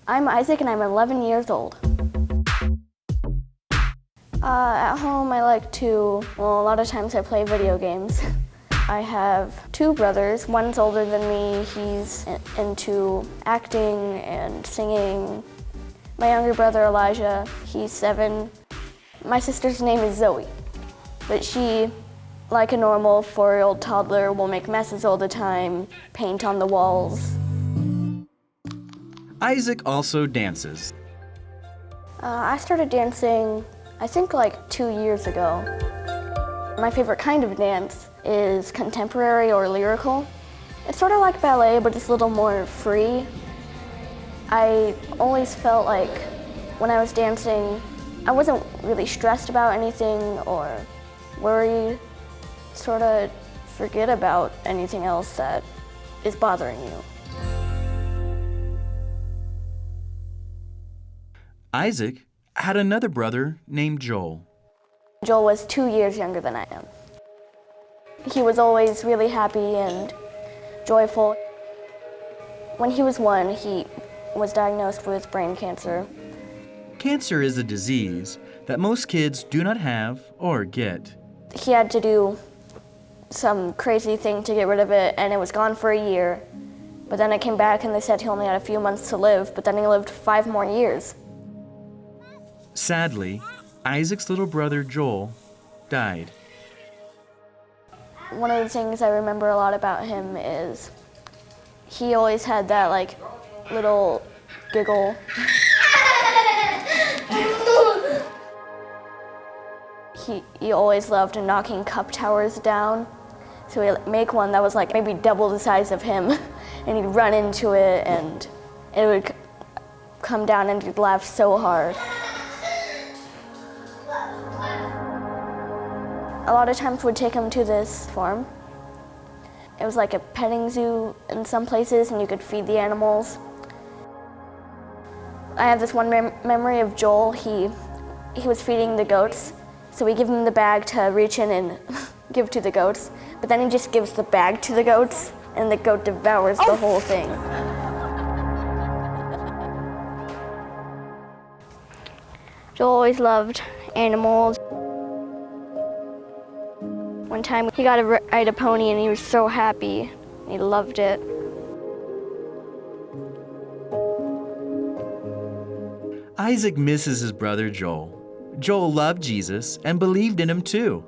I'm Isaac and I'm 11 years old. At home a lot of times I play video games. I have two brothers. One's older than me. He's into acting and singing. My younger brother Elijah, he's 7. My sister's name is Zoe, but she, like a normal 4-year-old toddler, will make messes all the time, paint on the walls. Isaac also dances. I started dancing, I think 2 years ago. My favorite kind of dance is contemporary or lyrical. It's sort of like ballet, but it's a little more free. I always felt like when I was dancing, I wasn't really stressed about anything or worried. Sort of forget about anything else that is bothering you. Isaac had another brother named Joel. Joel was 2 years younger than I am. He was always really happy and joyful. When he was 1, he was diagnosed with brain cancer. Cancer is a disease that most kids do not have or get. He had to do some crazy thing to get rid of it, and it was gone for a year. But then it came back and they said he only had a few months to live, but then he lived 5 more years. Sadly, Isaac's little brother Joel died. One of the things I remember a lot about him is he always had that little giggle. He always loved knocking cup towers down. So he'd make one that was maybe double the size of him, and he'd run into it and it would come down and he'd laugh so hard. A lot of times we'd take him to this farm. It was like a petting zoo in some places, and you could feed the animals. I have this one memory of Joel. He was feeding the goats, so we give him the bag to reach in and give to the goats, but then he just gives the bag to the goats, and the goat devours the whole thing. Joel always loved animals. One time he got to ride a pony and he was so happy. He loved it. Isaac misses his brother Joel. Joel loved Jesus and believed in him too.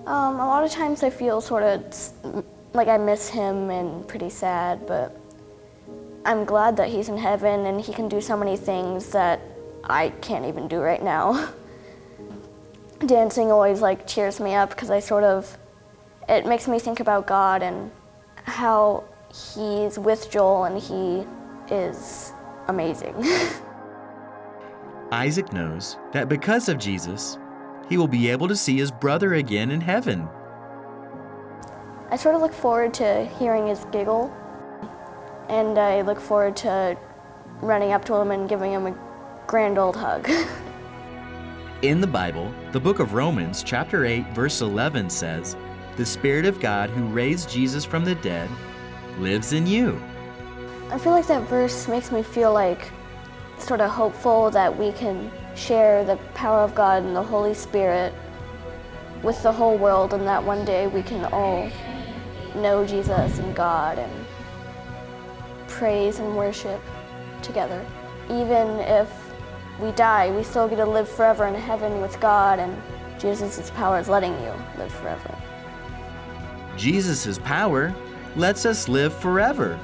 A lot of times I feel sort of like I miss him and pretty sad, but I'm glad that he's in heaven and he can do so many things that I can't even do right now. Dancing always cheers me up because it makes me think about God and how he's with Joel and he is amazing. Isaac knows that because of Jesus, he will be able to see his brother again in heaven. I sort of look forward to hearing his giggle, and I look forward to running up to him and giving him a grand old hug. In the Bible, the book of Romans, chapter 8, verse 11 says, "The Spirit of God who raised Jesus from the dead lives in you." I feel like that verse makes me feel sort of hopeful that we can share the power of God and the Holy Spirit with the whole world, and that one day we can all know Jesus and God and praise and worship together. Even if we die, we still get to live forever in heaven with God, and Jesus' power is letting you live forever. Jesus' power lets us live forever.